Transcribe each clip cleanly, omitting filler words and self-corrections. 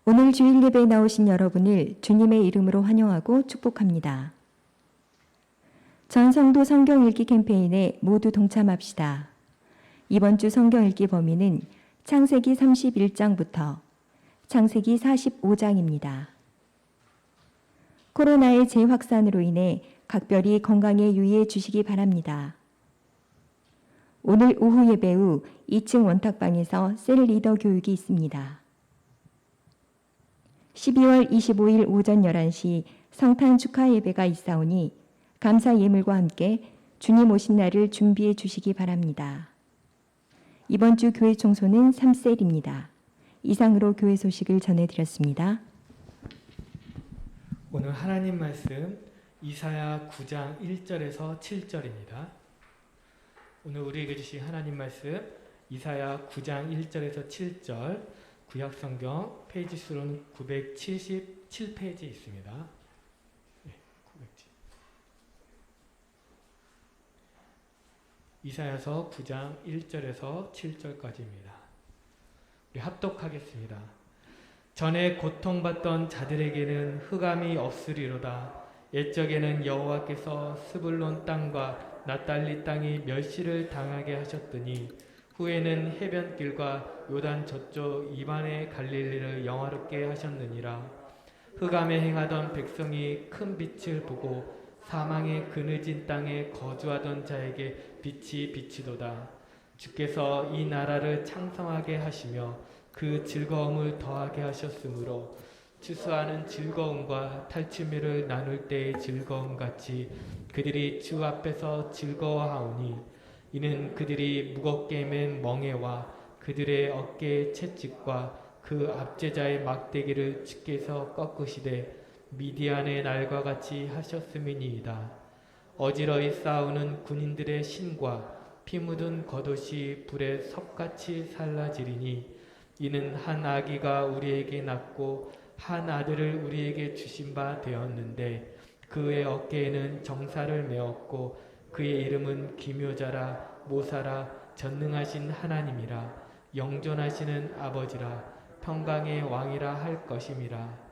오늘 주일 예배에 나오신 여러분을 주님의 이름으로 환영하고 축복합니다. 전 성도 성경 읽기 캠페인에 모두 동참합시다. 이번 주 성경 읽기 범위는 창세기 31장부터 창세기 45장입니다. 코로나의 재확산으로 인해 각별히 건강에 유의해 주시기 바랍니다. 오늘 오후 예배 후 2층 원탁방에서 셀 리더 교육이 있습니다. 12월 25일 오전 11시 성탄 축하 예배가 있사오니 감사 예물과 함께 주님 오신 날을 준비해 주시기 바랍니다. 이번 주 교회 청소는 3셀입니다. 이상으로 교회 소식을 전해드렸습니다. 오늘 하나님 말씀 이사야 9장 1절에서 7절입니다. 오늘 우리에게 주신 하나님 말씀 이사야 9장 1절에서 7절 구약성경 페이지 수로는 977페이지 있습니다. 네, 977. 이사야서 9장 1절에서 7절까지입니다. 우리 합독하겠습니다. 전에 고통받던 자들에게는 흑암이 없으리로다. 옛적에는 여호와께서 스불론 땅과 납달리 땅이 멸시를 당하게 하셨더니 후에는 해변길과 요단 저쪽 이반의 갈릴리를 영화롭게 하셨느니라. 흑암에 행하던 백성이 큰 빛을 보고 사망의 그늘진 땅에 거주하던 자에게 빛이 비치도다. 주께서 이 나라를 창성하게 하시며 그 즐거움을 더하게 하셨으므로 추수하는 즐거움과 탈취물을 나눌 때의 즐거움 같이 그들이 주 앞에서 즐거워하오니 이는 그들이 무겁게 맨 멍에와 그들의 어깨의 채찍과 그 압제자의 막대기를 주께서 꺾으시되 미디안의 날과 같이 하셨음이니이다. 어지러이 싸우는 군인들의 신과 피 묻은 겉옷이 불에 섭같이 살라지리니 이는 한 아기가 우리에게 낳고 한 아들을 우리에게 주신 바 되었는데 그의 어깨에는 정사를 메었고 그의 이름은 기묘자라 모사라 전능하신 하나님이라 영존하시는 아버지라 평강의 왕이라 할 것임이라.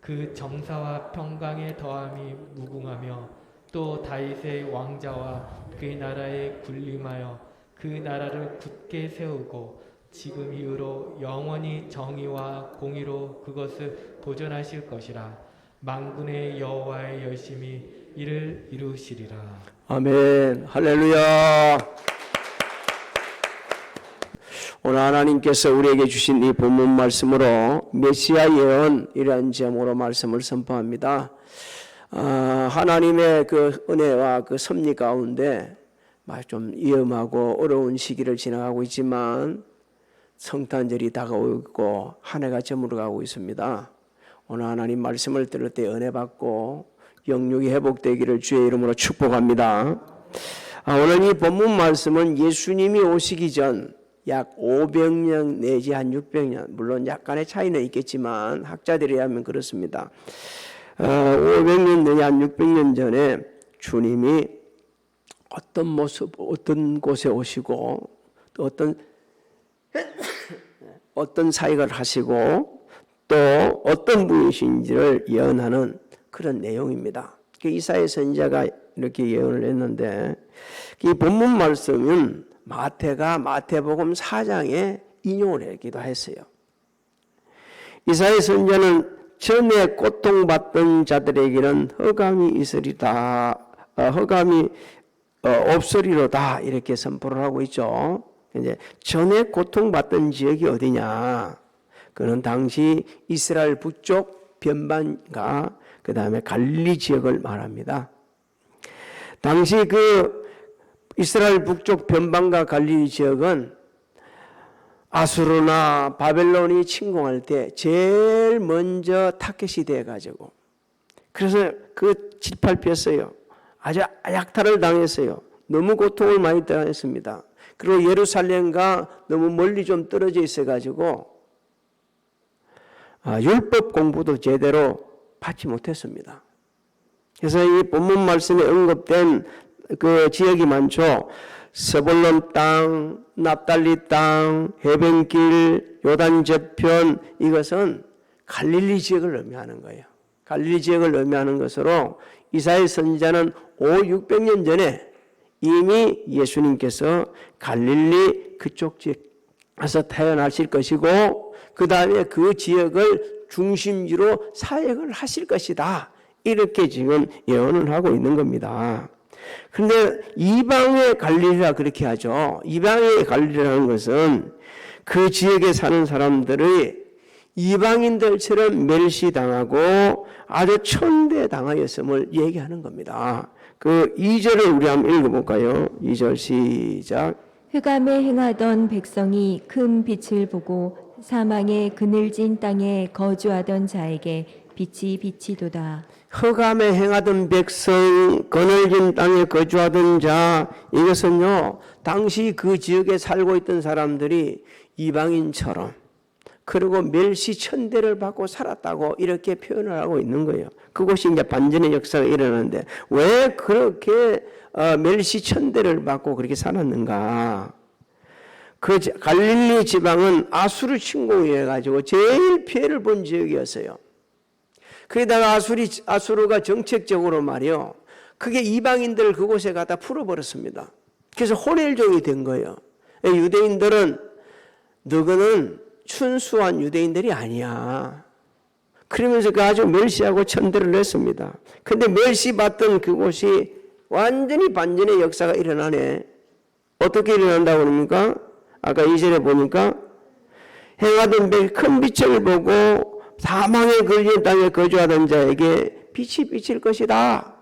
그 정사와 평강의 더함이 무궁하며 또 다윗의 왕자와 그의 나라에 군림하여 그 나라를 굳게 세우고 지금 이후로 영원히 정의와 공의로 그것을 보존하실 것이라. 만군의 여호와의 열심히 이를 이루시리라. 아멘. 할렐루야. 오늘 하나님께서 우리에게 주신 이 본문 말씀으로 메시아 예언이라는 제목으로 말씀을 선포합니다. 하나님의 그 은혜와 그 섭리 가운데 좀 위험하고 어려운 시기를 지나가고 있지만 성탄절이 다가오고 있고 한 해가 저물어가고 있습니다. 오늘 하나님 말씀을 들을 때 은혜 받고 영육이 회복되기를 주의 이름으로 축복합니다. 오늘 이 본문 말씀은 예수님이 오시기 전 약 500년 내지 한 600년, 물론 약간의 차이는 있겠지만 학자들에 의하면 그렇습니다. 500년 내지 한 600년 전에 주님이 어떤 모습, 어떤 곳에 오시고 또 어떤 사역을 하시고 또 어떤 분이신지를 예언하는 그런 내용입니다. 이사야 선지자가 이렇게 예언을 했는데 이 본문 말씀은 마태가 마태복음 4장에 인용을 했기도 했어요. 이사야 선지자는 전에 고통받던 자들에게는 흑암이 있으리다, 흑암이 없으리로다 이렇게 선포를 하고 있죠. 이제 전에 고통받던 지역이 어디냐? 그는 당시 이스라엘 북쪽 변반과 그 다음에 갈릴리 지역을 말합니다. 당시 그 이스라엘 북쪽 변방과 갈릴리 지역은 아수르나 바벨론이 침공할 때 제일 먼저 타겟이 돼가지고 그래서 그 짓밟혔어요. 아주 약탈을 당했어요. 너무 고통을 많이 당했습니다. 그리고 예루살렘과 너무 멀리 좀 떨어져 있어가지고 율법 공부도 제대로 받지 못했습니다. 그래서 이 본문 말씀에 언급된 그 지역이 많죠. 스불론 땅, 납달리 땅, 해변길, 요단 저편 이것은 갈릴리 지역을 의미하는 거예요. 갈릴리 지역을 의미하는 것으로 이사야 선지자는 600년 전에 이미 예수님께서 갈릴리 그쪽 지역에서 태어나실 것이고 그 다음에 그 지역을 중심지로 사역을 하실 것이다. 이렇게 지금 예언을 하고 있는 겁니다. 그런데 이방의 갈릴리라 그렇게 하죠. 이방의 갈릴리라는 것은 그 지역에 사는 사람들의 이방인들처럼 멸시당하고 아주 천대당하였음을 얘기하는 겁니다. 그 2절을 우리 한번 읽어볼까요? 2절 시작. 흑암에 행하던 백성이 큰 빛을 보고 사망의 그늘진 땅에 거주하던 자에게 빛이 비치도다. 흑암에 행하던 백성, 그늘진 땅에 거주하던 자, 이것은요, 당시 그 지역에 살고 있던 사람들이 이방인처럼 그리고 멸시천대를 받고 살았다고 이렇게 표현을 하고 있는 거예요. 그것이 이제 반전의 역사가 일어나는데 왜 그렇게 멸시천대를 받고 그렇게 살았는가? 그 갈릴리 지방은 아수르 침공해 가지고 제일 피해를 본 지역이었어요. 그러다가 아수르가 정책적으로 말이요, 그게 이방인들을 그곳에 갖다 풀어버렸습니다. 그래서 혼혈족이 된 거예요. 유대인들은 너희는 순수한 유대인들이 아니야. 그러면서 그 아주 멸시하고 천대를 냈습니다. 근데 멸시받던 그곳이 완전히 반전의 역사가 일어나네. 어떻게 일어난다고 그럽니까? 아까 2절에 보니까 행하던 큰 빛을 보고 사망에 걸린 땅에 거주하던 자에게 빛이 비칠 것이다.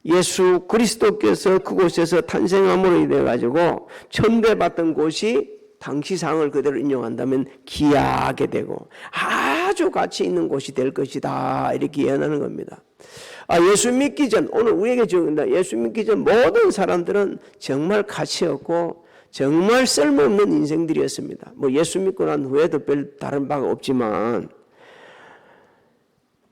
예수 그리스도께서 그곳에서 탄생함으로 인해 가지고 천대받던 곳이 당시 상을 그대로 인용한다면 기이하게 되고 아주 가치 있는 곳이 될 것이다. 이렇게 예언하는 겁니다. 예수 믿기 전, 오늘 우리에게 적은다. 예수 믿기 전 모든 사람들은 정말 가치 없고 정말 쓸모없는 인생들이었습니다. 뭐 예수 믿고 난 후에도 별 다른 바가 없지만,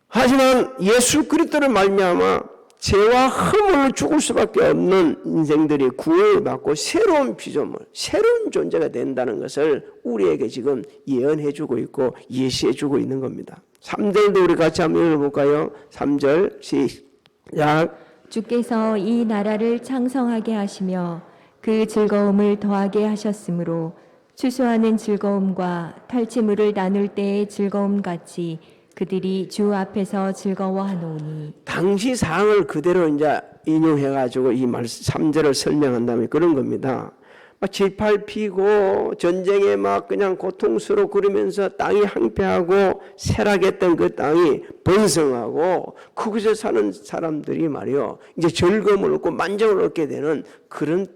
하지만 예수 그리스도를 말미암아 죄와 흠으로 죽을 수밖에 없는 인생들이 구원을 받고 새로운 피조물, 새로운 존재가 된다는 것을 우리에게 지금 예언해주고 있고 예시해주고 있는 겁니다. 3절도 우리 같이 한번 읽어볼까요? 3절 시작. 주께서 이 나라를 창성하게 하시며 그 즐거움을 더하게 하셨으므로 추수하는 즐거움과 탈취물을 나눌 때의 즐거움 같이 그들이 주 앞에서 즐거워하노니. 당시 상황을 그대로 이제 인용해가지고 이 3절을 설명한다면 그런 겁니다. 막 질팔 피고 전쟁에 막 그냥 고통스러워 그러면서 땅이 항폐하고 쇠락했던 그 땅이 번성하고 그곳에 사는 사람들이 말이요, 이제 즐거움을 얻고 만족을 얻게 되는 그런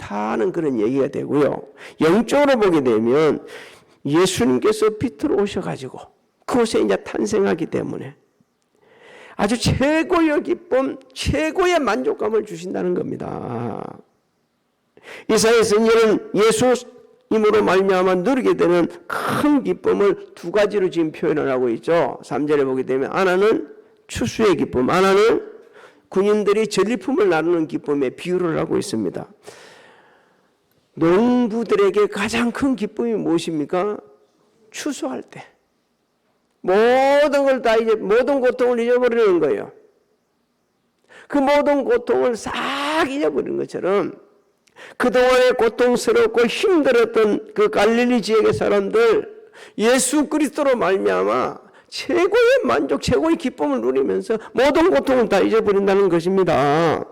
얘기가 되고요. 영적으로 보게 되면 예수님께서 빛으로 오셔가지고 그곳에 이제 탄생하기 때문에 아주 최고의 기쁨, 최고의 만족감을 주신다는 겁니다. 이사야 선지자는 예수님으로 말미암아 누리게 되는 큰 기쁨을 두 가지로 지금 표현을 하고 있죠. 3절에 보게 되면 하나는 추수의 기쁨, 하나는 군인들이 전리품을 나누는 기쁨에 비유를 하고 있습니다. 농부들에게 가장 큰 기쁨이 무엇입니까? 추수할 때. 모든 걸 다 모든 고통을 잊어버리는 거예요. 그 모든 고통을 싹 잊어버리는 것처럼 그동안에 고통스럽고 힘들었던 그 갈릴리 지역의 사람들 예수 그리스도로 말미암아 최고의 만족, 최고의 기쁨을 누리면서 모든 고통을 다 잊어버린다는 것입니다.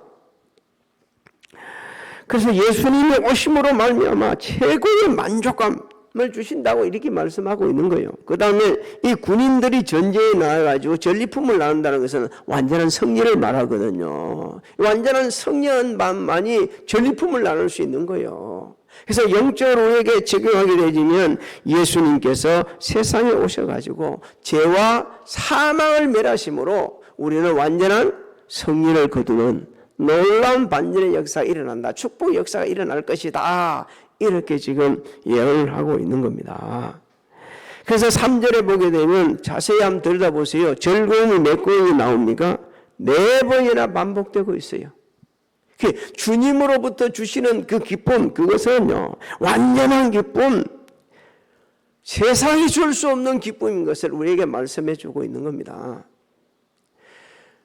그래서 예수님의 오심으로 말미암아 최고의 만족감을 주신다고 이렇게 말씀하고 있는 거예요. 그 다음에 이 군인들이 전쟁에 나와가지고 전리품을 나눈다는 것은 완전한 승리를 말하거든요. 완전한 승리만이 전리품을 나눌 수 있는 거예요. 그래서 영적으로 우리에게 적용하게 되면 예수님께서 세상에 오셔가지고 죄와 사망을 멸하심으로 우리는 완전한 승리를 거두는 놀라운 반전의 역사가 일어난다. 축복의 역사가 일어날 것이다. 이렇게 지금 예언을 하고 있는 겁니다. 그래서 3절에 보게 되면 자세히 한번 들여다보세요. 즐거움이 몇 번이 나옵니까? 4번이나 반복되고 있어요. 주님으로부터 주시는 그 기쁨, 그것은요, 완전한 기쁨, 세상이 줄 수 없는 기쁨인 것을 우리에게 말씀해 주고 있는 겁니다.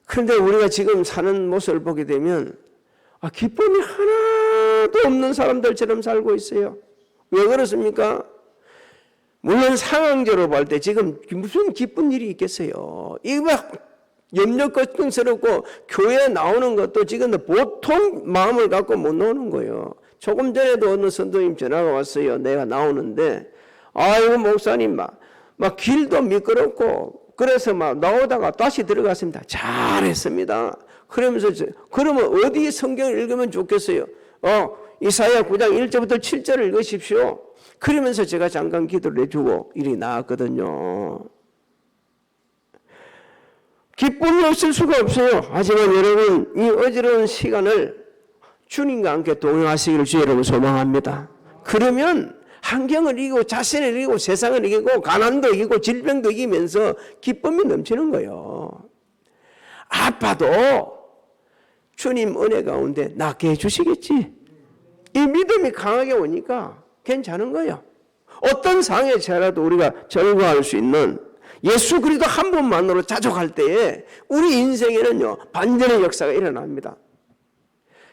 그런데 우리가 지금 사는 모습을 보게 되면 기쁨이 하나도 없는 사람들처럼 살고 있어요. 왜 그렇습니까? 물론 상황적으로 볼 때 지금 무슨 기쁜 일이 있겠어요. 이거 염려 걱정스럽고 교회에 나오는 것도 지금 보통 마음을 갖고 못 나오는 거예요. 조금 전에도 어느 선도님 전화가 왔어요. 내가 나오는데 아이고 목사님 막 길도 미끄럽고 그래서 막 나오다가 다시 들어갔습니다. 잘했습니다. 그러면서 그러면 어디 성경을 읽으면 좋겠어요? 이사야 9장 1절부터 7절을 읽으십시오. 그러면서 제가 잠깐 기도를 해주고 일이 나왔거든요. 기쁨이 없을 수가 없어요. 하지만 여러분 이 어지러운 시간을 주님과 함께 동행하시기를 주 여러분 소망합니다. 그러면 환경을 이기고 자신을 이기고 세상을 이기고 가난도 이기고 질병도 이기면서 기쁨이 넘치는 거예요. 아파도 주님 은혜 가운데 낫게 해주시겠지. 이 믿음이 강하게 오니까 괜찮은 거예요. 어떤 상황에 처해라도 우리가 절구할 수 있는 예수 그리스도 한 분만으로 자족할 때에 우리 인생에는요 반전의 역사가 일어납니다.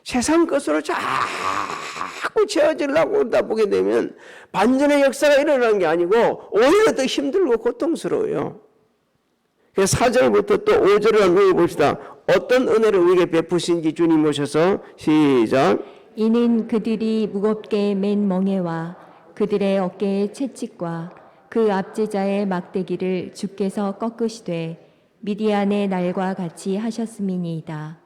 세상 것으로 자꾸 채워지려고 하다 보게 되면 반전의 역사가 일어나는 게 아니고 오히려 더 힘들고 고통스러워요. 그래서 4절부터 또 5절을 한번 읽어봅시다. 어떤 은혜를 우리에게 베푸신지 주님 오셔서 시작. 이는 그들이 무겁게 맨 멍에와 그들의 어깨의 채찍과 그 압제자의 막대기를 주께서 꺾으시되 미디안의 날과 같이 하셨음이니이다.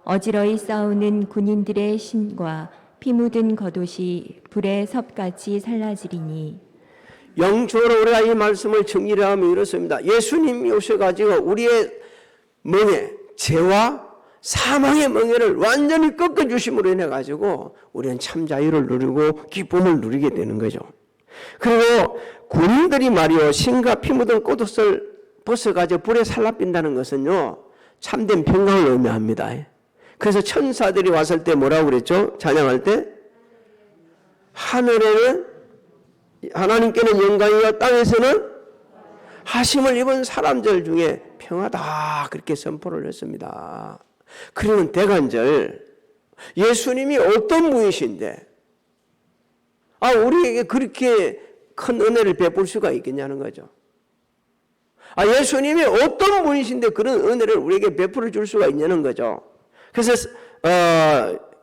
어지러이 싸우는 군인들의 신과 피 묻은 겉옷이 불의 섭같이 살라지리니. 영적으로 우리가 이 말씀을 정리를 하면 이렇습니다. 예수님이 오셔가지고 우리의 멍에, 죄와 사망의 멍에를 완전히 꺾어주심으로 인해가지고 우리는 참 자유를 누리고 기쁨을 누리게 되는 거죠. 그리고 군인들이 말이요 신과 피 묻은 겉옷을 벗어가지고 불에 살라빈다는 것은요 참된 평강을 의미합니다. 그래서 천사들이 왔을 때 뭐라고 그랬죠? 찬양할 때 하늘에는 하나님께는 영광이요 땅에서는 하심을 입은 사람들 중에 평화다 그렇게 선포를 했습니다. 그러면 대간절 예수님이 어떤 분이신데 우리에게 그렇게 큰 은혜를 베풀 수가 있겠냐는 거죠. 예수님이 어떤 분이신데 그런 은혜를 우리에게 베풀어 줄 수가 있냐는 거죠. 그래서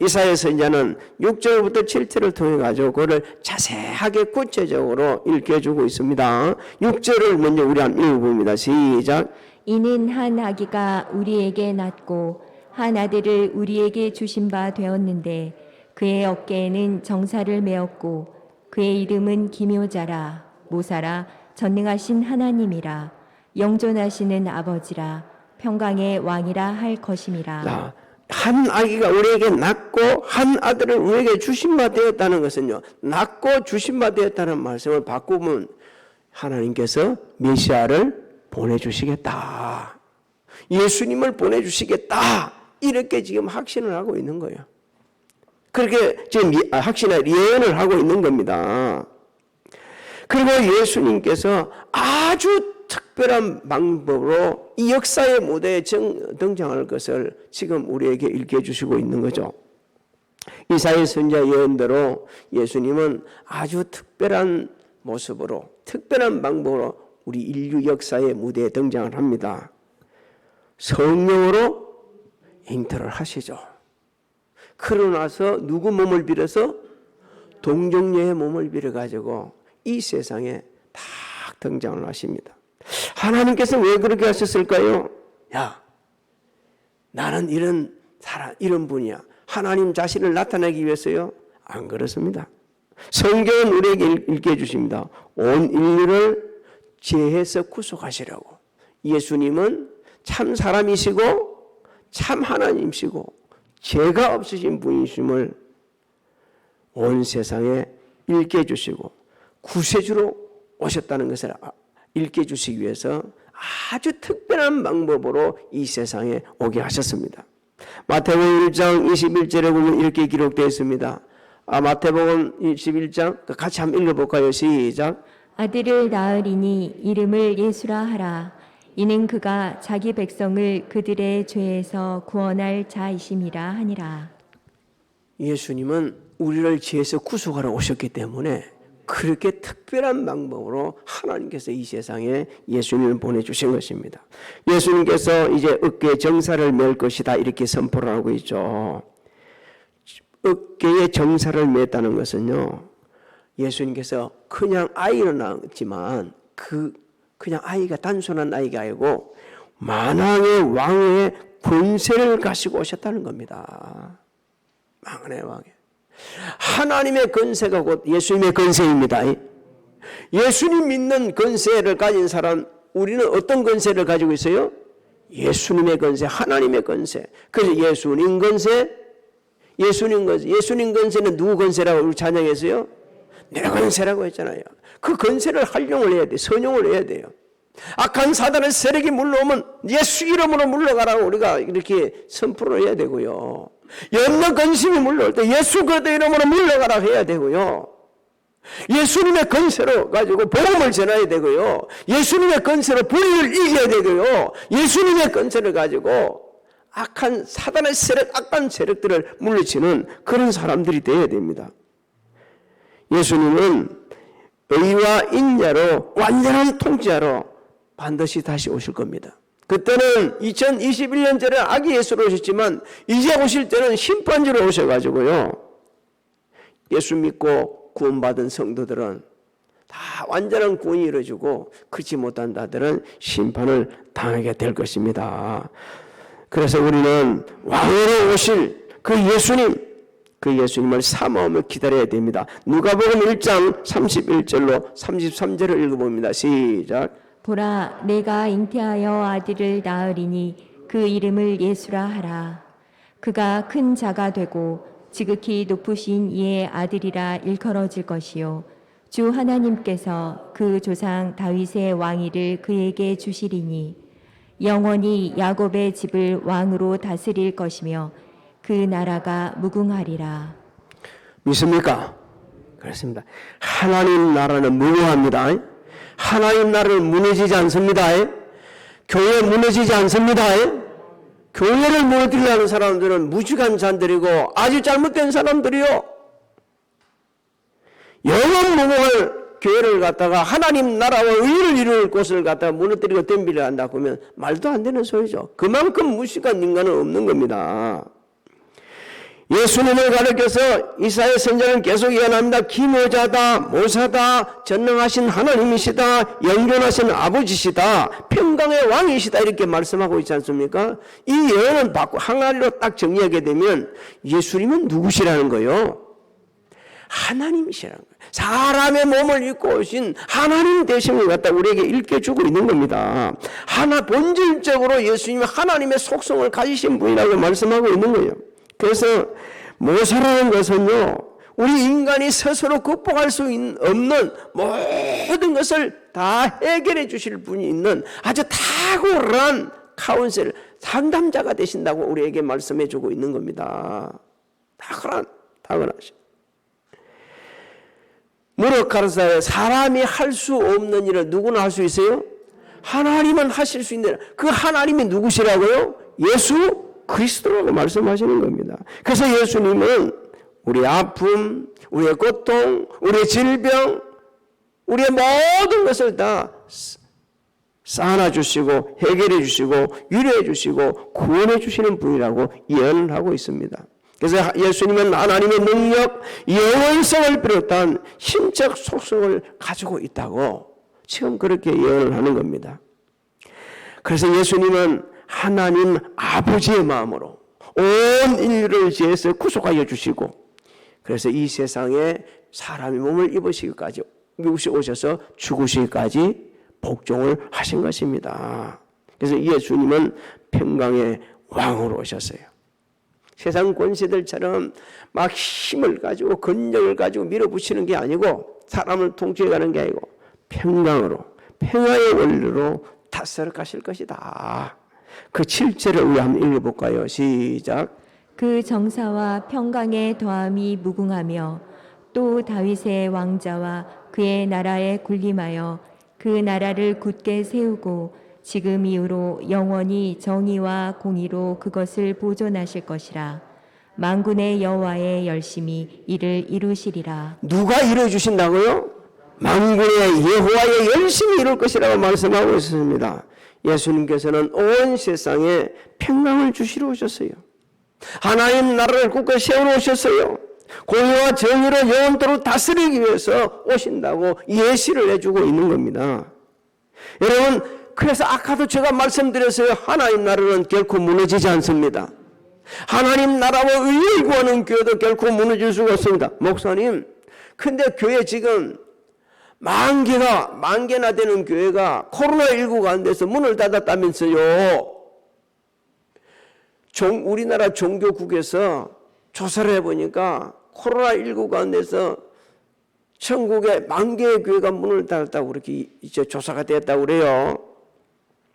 이사야 선지자는 6절부터 7절을 통해 가지고 그거를 자세하게 구체적으로 읽혀주고 있습니다. 6절을 먼저 우리 한번 읽어봅니다. 시작. 이는 한 아기가 우리에게 낳고 한 아들을 우리에게 주신 바 되었는데 그의 어깨에는 정사를 메었고 그의 이름은 기묘자라 모사라 전능하신 하나님이라 영존하시는 아버지라 평강의 왕이라 할 것임이라. 한 아기가 우리에게 낳고 한 아들을 우리에게 주신 바 되었다는 것은요 낳고 주신 바 되었다는 말씀을 바꾸면 하나님께서 메시아를 보내주시겠다, 예수님을 보내주시겠다 이렇게 지금 확신을 하고 있는 거예요. 그렇게 지금 확신을 예언을 하고 있는 겁니다. 그리고 예수님께서 아주 특별한 방법으로 이 역사의 무대에 등장할 것을 지금 우리에게 일깨주시고 있는 거죠. 이사야 선지자 예언대로 예수님은 아주 특별한 모습으로 특별한 방법으로 우리 인류 역사의 무대에 등장을 합니다. 성령으로 잉태를 하시죠. 그러고 나서 누구 몸을 빌어서 동정녀의 몸을 빌어가지고 이 세상에 딱 등장을 하십니다. 하나님께서 왜 그렇게 하셨을까요? 나는 이런 분이야. 하나님 자신을 나타내기 위해서요? 안 그렇습니다. 성경은 우리에게 읽게 주십니다. 온 인류를 죄에서 구속하시라고. 예수님은 참 사람이시고 참 하나님이시고 죄가 없으신 분이심을 온 세상에 읽게 주시고 구세주로 오셨다는 것을 읽게 주시기 위해서 아주 특별한 방법으로 이 세상에 오게 하셨습니다. 마태복음 1장 21절에 보면 이렇게 기록되어 있습니다. 마태복음 21장 같이 한번 읽어볼까요? 시작. 아들을 낳으리니 이름을 예수라 하라. 이는 그가 자기 백성을 그들의 죄에서 구원할 자이심이라 하니라. 예수님은 우리를 죄에서 구속하러 오셨기 때문에 그렇게 특별한 방법으로 하나님께서 이 세상에 예수님을 보내주신 것입니다. 예수님께서 이제 어깨에 정사를 맬 것이다 이렇게 선포를 하고 있죠. 어깨에 정사를 맸다는 것은요, 예수님께서 그냥 아이는 낳았지만 그냥 아이가 단순한 아이가 아니고 만왕의 왕의 권세를 가지고 오셨다는 겁니다. 만왕의 왕의 하나님의 권세가 곧 예수님의 권세입니다. 예수님 믿는 권세를 가진 사람, 우리는 어떤 권세를 가지고 있어요? 예수님의 권세, 하나님의 권세. 그래서 예수님 권세, 예수님 권세는 누구 권세라고 우리 찬양했어요? 내 권세라고 했잖아요. 그 권세를 활용을 해야 돼, 선용을 해야 돼요. 악한 사단의 세력이 물러오면 예수 이름으로 물러가라고 우리가 이렇게 선포를 해야 되고요. 염려 근심이 물러올 때 예수 그리스도 이름으로 물러가라 해야 되고요. 예수님의 권세로 가지고 복음을 전해야 되고요. 예수님의 권세로 불의를 이겨야 되고요. 예수님의 권세를 가지고 악한 사단의 세력, 악한 세력들을 물리치는 그런 사람들이 되어야 됩니다. 예수님은 의와 인자로 완전한 통치자로 반드시 다시 오실 겁니다. 그때는 2021년 전에 아기 예수로 오셨지만 이제 오실 때는 심판주로 오셔가지고요, 예수 믿고 구원받은 성도들은 다 완전한 구원이 이루어지고 그렇지 못한 자들은 심판을 당하게 될 것입니다. 그래서 우리는 왕으로 오실 그 예수님을 사모하며 기다려야 됩니다. 누가복음 1장 31절로 33절을 읽어봅니다. 시작. 보라, 내가 잉태하여 아들을 낳으리니 그 이름을 예수라 하라. 그가 큰 자가 되고 지극히 높으신 이의 아들이라 일컬어질 것이요, 주 하나님께서 그 조상 다윗의 왕위를 그에게 주시리니 영원히 야곱의 집을 왕으로 다스릴 것이며 그 나라가 무궁하리라. 믿습니까? 그렇습니다. 하나님 나라는 무궁합니다. 하나님 나라는 무너지지 않습니다. 교회 무너지지 않습니다. 교회를 무너뜨리려는 사람들은 무지한 자들이고 아주 잘못된 사람들이요, 영원 무궁할 교회를 갖다가 하나님 나라와 의를 이루는 곳을 갖다가 무너뜨리고 덤비려 한다 그러면 말도 안 되는 소리죠. 그만큼 무식한 인간은 없는 겁니다. 예수님을 가르쳐서 이사야 선지자는 계속 예언합니다. 기모자다, 모사다, 전능하신 하나님이시다, 영존하신 아버지시다, 평강의 왕이시다 이렇게 말씀하고 있지 않습니까? 이 예언은 받고 항아리로 딱 정리하게 되면 예수님은 누구시라는 거예요? 하나님이시라는 거예요. 사람의 몸을 입고 오신 하나님 되심을 갖다 우리에게 일깨주고 있는 겁니다. 본질적으로 예수님은 하나님의 속성을 가지신 분이라고 말씀하고 있는 거예요. 그래서 모사라는 것은요, 우리 인간이 스스로 극복할 수 없는 모든 것을 다 해결해 주실 분이 있는 아주 탁월한 카운셀, 상담자가 되신다고 우리에게 말씀해 주고 있는 겁니다. 탁월하신. 무릇 가르사에 사람이 할 수 없는 일을 누구나 할 수 있어요? 하나님은 하실 수 있는 일. 그 하나님이 누구시라고요? 예수 그리스도라고 말씀하시는 겁니다. 그래서 예수님은 우리의 아픔, 우리의 고통, 우리의 질병, 우리의 모든 것을 다 쌓아 주시고 해결해 주시고 위로해 주시고 구원해 주시는 분이라고 예언을 하고 있습니다. 그래서 예수님은 하나님의 능력, 영원성을 비롯한 신적 속성을 가지고 있다고 지금 그렇게 예언을 하는 겁니다. 그래서 예수님은 하나님 아버지의 마음으로 온 인류를 죄에서 구속하여 주시고, 그래서 이 세상에 사람의 몸을 입으시기까지 오셔서 죽으시기까지 복종을 하신 것입니다. 그래서 예수님은 평강의 왕으로 오셨어요. 세상 권세들처럼 막 힘을 가지고 권력을 가지고 밀어붙이는 게 아니고 사람을 통치해가는 게 아니고 평강으로, 평화의 원리로 다스려 가실 것이다. 그 7절을 우리 한번 읽어볼까요? 시작. 그 정사와 평강의 더함이 무궁하며 또 다윗의 왕자와 그의 나라에 군림하여 그 나라를 굳게 세우고 지금 이후로 영원히 정의와 공의로 그것을 보존하실 것이라. 만군의 여호와의 열심히 이를 이루시리라. 누가 이루어주신다고요? 만군의 여호와의 열심히 이룰 것이라고 말씀하고 있습니다. 예수님께서는 온 세상에 평강을 주시러 오셨어요. 하나님 나라를 굳게 세우러 오셨어요. 공의와 정의로 영원토록 다스리기 위해서 오신다고 예시를 해주고 있는 겁니다. 여러분, 그래서 아까도 제가 말씀드렸어요. 하나님 나라는 결코 무너지지 않습니다. 하나님 나라와 의를 구하는 교회도 결코 무너질 수가 없습니다. 목사님, 근데 교회 지금 만 개나 되는 교회가 코로나19가 안 돼서 문을 닫았다면서요. 우리나라 종교국에서 조사를 해보니까 코로나19가 안 돼서 전국에 10,000개의 교회가 문을 닫았다고 그렇게 이제 조사가 됐다고 그래요.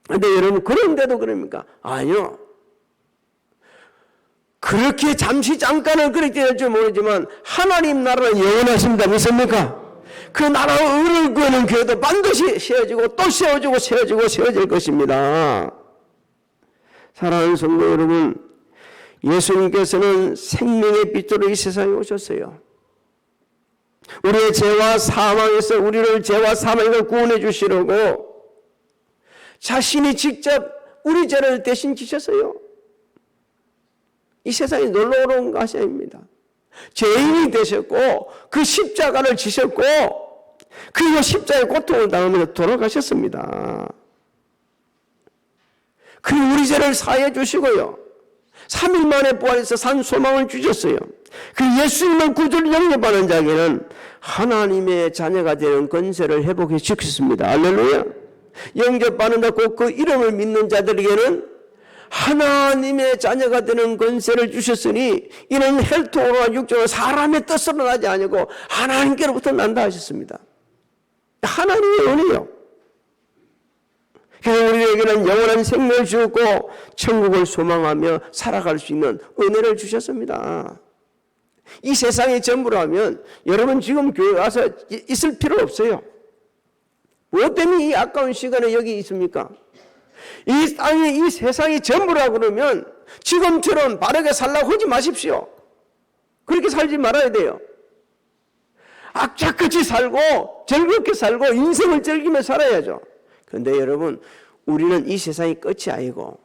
근데 여러분, 그런데도 그럽니까? 아니요. 그렇게 잠깐은 그렇게 될 줄 모르지만 하나님 나라는 영원하십니다. 믿습니까? 그 나라의 의를 구하는 교회도 반드시 세워지고 또 세워질 것입니다. 사랑하는 성도 여러분, 예수님께서는 생명의 빛으로 이 세상에 오셨어요. 우리의 죄와 사망에서 우리를 죄와 사망에서 구원해 주시려고 자신이 직접 우리 죄를 대신 지셨어요. 이 세상에 놀러 오는 것이 아닙니다. 죄인이 되셨고 그 십자가를 지셨고 그리고 십자가의 고통을 당하면서 돌아가셨습니다. 그리고 우리 죄를 사해 주시고요. 3일 만에 부활해서 산 소망을 주셨어요. 그 예수님을 구주를 영접하는 자에게는 하나님의 자녀가 되는 권세를 회복해 주셨습니다. 할렐루야. 영접받는 자 곧 그 이름을 믿는 자들에게는 하나님의 자녀가 되는 권세를 주셨으니 이는 혈통으로나 육적으로 사람의 뜻으로 나지 아니고 하나님께로부터 난다 하셨습니다. 하나님의 은혜요. 그래서 우리에게는 영원한 생명을 주었고 천국을 소망하며 살아갈 수 있는 은혜를 주셨습니다. 이 세상이 전부라면 여러분 지금 교회 와서 있을 필요 없어요. 무엇 때문에 이 아까운 시간에 여기 있습니까? 이 땅이 이 세상이 전부라 그러면 지금처럼 바르게 살라고 하지 마십시오. 그렇게 살지 말아야 돼요. 악착같이 살고 즐겁게 살고 인생을 즐기며 살아야죠. 그런데 여러분, 우리는 이 세상이 끝이 아니고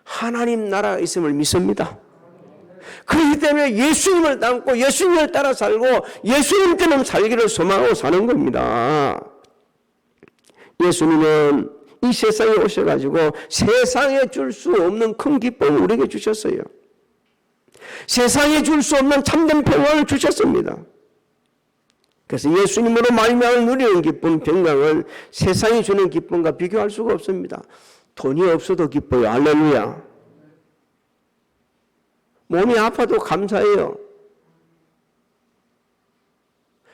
하나님 나라가 있음을 믿습니다. 그렇기 때문에 예수님을 닮고 예수님을 따라 살고 예수님처럼 살기를 소망하고 사는 겁니다. 예수님은 이 세상에 오셔가지고 세상에 줄 수 없는 큰 기쁨을 우리에게 주셨어요. 세상에 줄 수 없는 참된 평강을 주셨습니다. 그래서 예수님으로 말미암아 누리는 기쁨, 평강은 세상이 주는 기쁨과 비교할 수가 없습니다. 돈이 없어도 기뻐요. 할렐루야. 몸이 아파도 감사해요.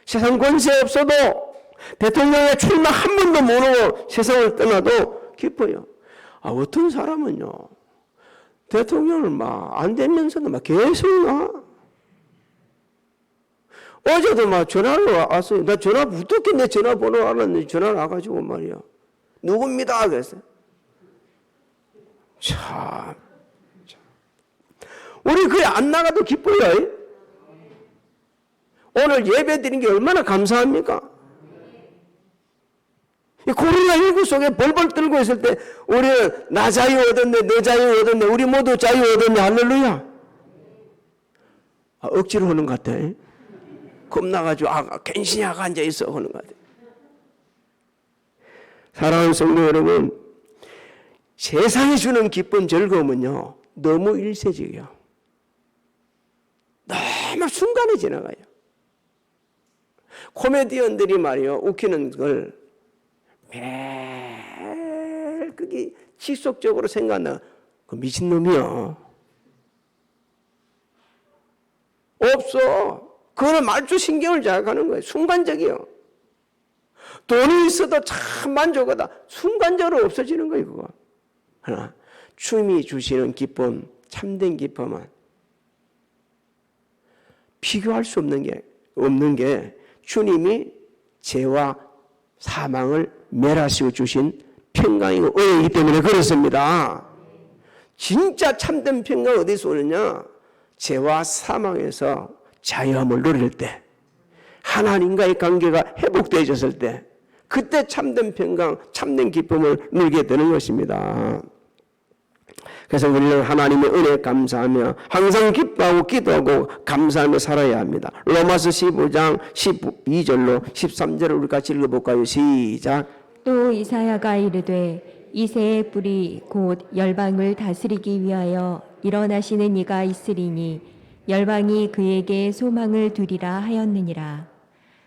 세상 권세 없어도 대통령에 출마 한 번도 모르고 세상을 떠나도 기뻐요. 어떤 사람은요, 대통령을 막 안 되면서도 막 계속 나. 어제도 막 전화를 왔어요. 나 전화, 어떻게 내 전화번호 알았는지 전화를 와가지고 말이야. 누굽니다. 그랬어요. 참. 우리 그래 안 나가도 기뻐요. 오늘 예배 드린 게 얼마나 감사합니까? 이 코로나19 속에 벌벌 떨고 있을 때 우리는 나 자유 얻었네, 너 자유 얻었네, 우리 모두 자유 얻었네. 할렐루야. 억지로 하는 것 같아. 겁나가지고 괜시히 앉아있어 하는 것 같아. 사랑하는 성도 여러분, 세상이 주는 기쁨, 즐거움은요 너무 일시적이에요. 너무 순간에 지나가요. 코미디언들이 말이요 웃기는 걸 매일 그게 지속적으로 생각나. 그 미친놈이요. 없어. 그거는 말주 신경을 자극하는 거예요. 순간적이요. 돈이 있어도 참 만족하다. 순간적으로 없어지는 거예요. 그거. 하나, 주님이 주시는 기쁨, 참된 기쁨은 비교할 수 없는 게 없는 게 주님이 죄와 사망을 멸하시고 주신 평강이고 은혜이기 때문에 그렇습니다. 진짜 참된 평강 어디서 오느냐? 죄와 사망에서 자유함을 누릴 때, 하나님과의 관계가 회복되어졌을 때, 그때 참된 평강, 참된 기쁨을 누리게 되는 것입니다. 그래서 우리는 하나님의 은혜에 감사하며 항상 기뻐하고 기도하고 감사하며 살아야 합니다. 로마서 15장 12절로 13절을 우리 같이 읽어볼까요? 시작. 또 이사야가 이르되 이새의 뿌리 곧 열방을 다스리기 위하여 일어나시는 이가 있으리니 열방이 그에게 소망을 두리라 하였느니라.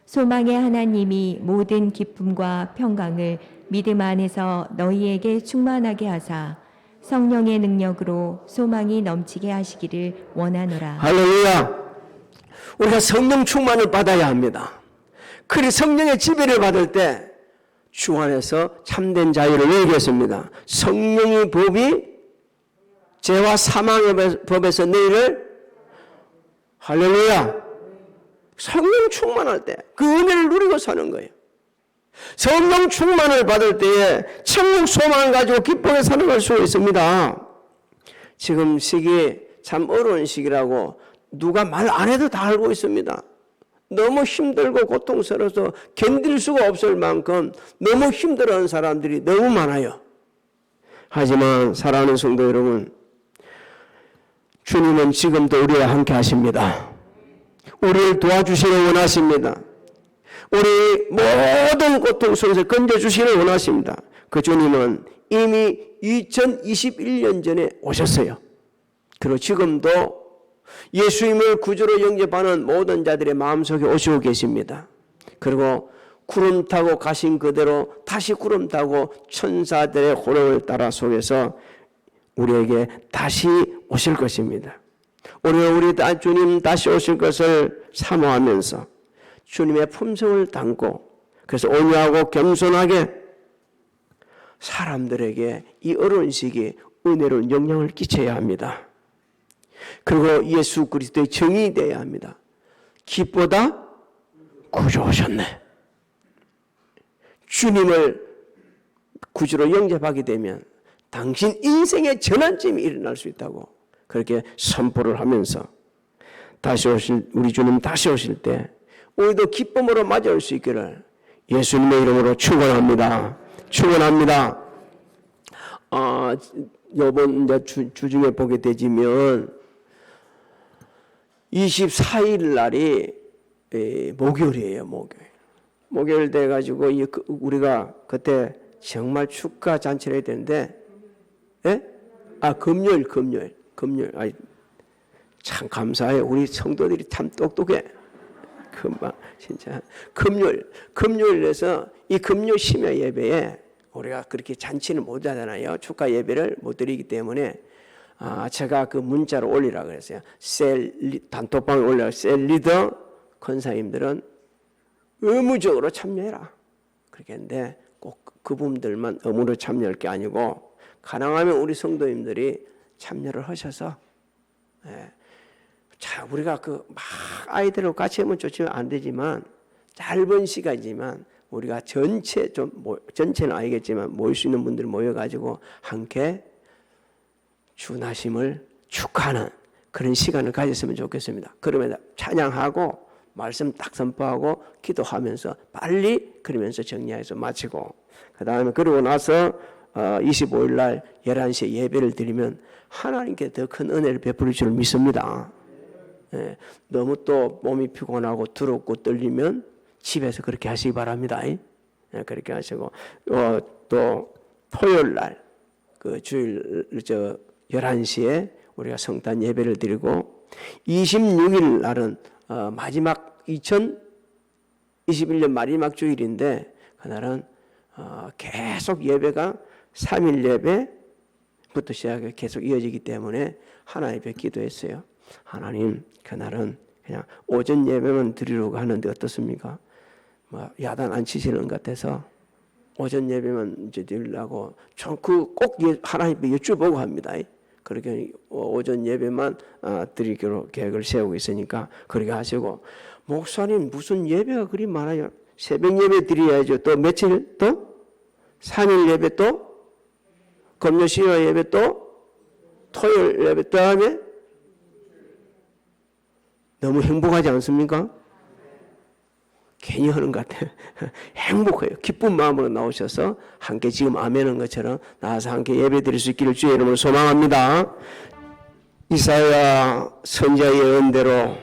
소망의 하나님이 모든 기쁨과 평강을 믿음 안에서 너희에게 충만하게 하사 성령의 능력으로 소망이 넘치게 하시기를 원하노라. 할렐루야. 우리가 성령 충만을 받아야 합니다. 그리 성령의 지배를 받을 때 주 안에서 참된 자유를 누리겠습니다. 성령의 법이 죄와 사망의 법에서 너희를, 할렐루야, 성령 충만할 때 그 은혜를 누리고 사는 거예요. 성령 충만을 받을 때에 천국 소망을 가지고 기쁘게 살아갈 수 있습니다. 지금 시기 참 어려운 시기라고 누가 말 안 해도 다 알고 있습니다. 너무 힘들고 고통스러워서 견딜 수가 없을 만큼 너무 힘들어하는 사람들이 너무 많아요. 하지만 사랑하는 성도 여러분, 주님은 지금도 우리와 함께 하십니다. 우리를 도와주시길 원하십니다. 우리 모든 고통 속에서 건져주시기를 원하십니다. 그 주님은 이미 2021년 전에 오셨어요. 그리고 지금도 예수님을 구주로 영접하는 모든 자들의 마음속에 오시고 계십니다. 그리고 구름 타고 가신 그대로 다시 구름 타고 천사들의 호령을 따라 속에서 우리에게 다시 오실 것입니다. 우리는 우리 주님 다시 오실 것을 사모하면서 주님의 품성을 담고, 그래서 온유하고 겸손하게 사람들에게 이 어려운 시기에 은혜로운 영향을 끼쳐야 합니다. 그리고 예수 그리스도의 정의이 되어야 합니다. 기쁘다 구주 오셨네. 주님을 구주로 영접하게 되면 당신 인생의 전환점이 일어날 수 있다고 그렇게 선포를 하면서 다시 오실, 우리 주님 다시 오실 때 우리도 기쁨으로 맞이할 수 있기를 예수님의 이름으로 축원합니다. 축원합니다. 이번 이제 주중에 보게 되지면 24일 날이 목요일이에요. 목요일 돼가지고 우리가 그때 정말 축가 잔치를 해야 되는데, 예? 금요일. 참 감사해요. 우리 성도들이 참 똑똑해. 금방 진짜 금요일에서 이 금요 심야 예배에 우리가 그렇게 잔치는 못 하잖아요. 축가 예배를 못 드리기 때문에 제가 그 문자로 올리라 그랬어요. 단톡방에 올려 셀 리더 권사님들은 의무적으로 참여해라. 그렇게 했는데 꼭 그분들만 의무로 참여할 게 아니고 가능하면 우리 성도님들이 참여를 하셔서, 자, 우리가 막 아이들하고 같이 하면 좋지만 안 되지만 짧은 시간이지만 우리가 전체는 아니겠지만 모일 수 있는 분들 모여가지고 함께 주나심을 축하하는 그런 시간을 가졌으면 좋겠습니다. 그러면 찬양하고 말씀 딱 선포하고 기도하면서 빨리 그러면서 정리해서 마치고, 그 다음에 그러고 나서 25일 날 11시에 예배를 드리면 하나님께 더 큰 은혜를 베풀 줄 믿습니다. 너무 또 몸이 피곤하고 두렵고 떨리면 집에서 그렇게 하시기 바랍니다. 그렇게 하시고, 또 토요일 날 그 주일 11시에 우리가 성탄 예배를 드리고, 26일 날은 마지막 2021년 마지막 주일인데 그날은 계속 예배가 3일 예배부터 시작해 계속 이어지기 때문에 하나님 앞에 기도했어요. 하나님, 그날은 그냥 오전 예배만 드리려고 하는데 어떻습니까? 야단 안 치시는 것 같아서 오전 예배만 이제 드리려고 꼭 하나님께 여쭤보고 합니다. 그렇게 오전 예배만 드리기로 계획을 세우고 있으니까 그렇게 하시고, 목사님 무슨 예배가 그리 많아요. 새벽 예배 드려야죠. 또 며칠 또? 3일 예배 또? 금요시여 예배 또? 토요일 예배 또 다음에? 너무 행복하지 않습니까? 괜히 하는 것 같아요. 행복해요. 기쁜 마음으로 나오셔서 함께 지금 아멘한 것처럼 나와서 함께 예배 드릴 수 있기를 주의 이름으로 소망합니다. 이사야 선지자의 예언대로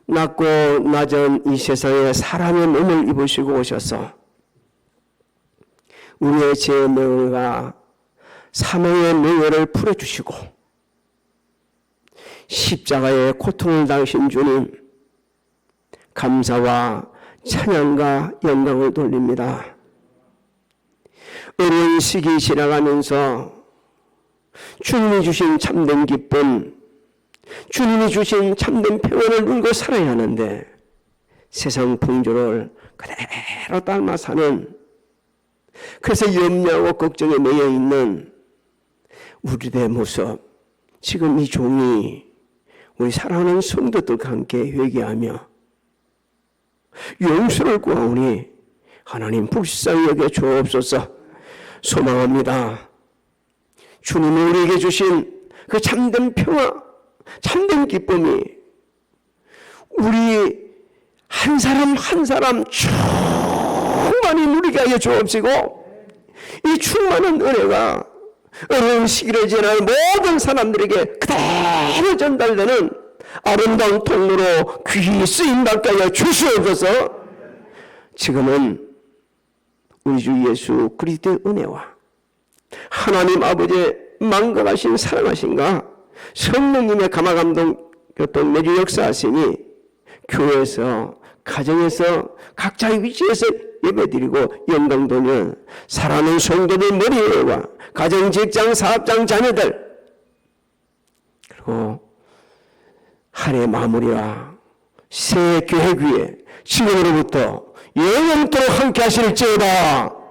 낮고 낮은 이 세상에 사람의 몸을 입으시고 오셔서 우리의 죄의 명예가 사망의 명예를 풀어주시고 십자가의 고통을 당하신 주님 감사와 찬양과 영광을 돌립니다. 어려운 시기 지나가면서 주님이 주신 참된 기쁨, 주님이 주신 참된 평안을 누리고 살아야 하는데 세상 풍조를 그대로 닮아 사는, 그래서 염려하고 걱정에 매여 있는 우리들의 모습, 지금 이 종이 우리 사랑하는 성도들과 함께 회개하며 용서를 구하오니 하나님 불쌍히 여겨 주옵소서. 소망합니다. 주님이 우리에게 주신 그 참된 평화, 참된 기쁨이 우리 한 사람 한 사람 충만히 누리게 하여 주옵시고, 이 충만한 은혜가 어려운 시기를 지나는 모든 사람들에게 그대로 전달되는 아름다운 통로로 귀히 쓰임받게 하여 주시옵소서. 지금은 우리 주 예수 그리스도의 은혜와 하나님 아버지의 만강하신 사랑하신가 성령님의 감화감동 교통 매주 역사하시니 교회에서 가정에서 각자의 위치에서 예배드리고 영광 돌리는 사랑하는 성도들 머리와 가정, 직장, 사업장, 자녀들, 그리고 한 해 마무리와 새 계획 위에 지금으로부터 영원토록 함께 하실지어다.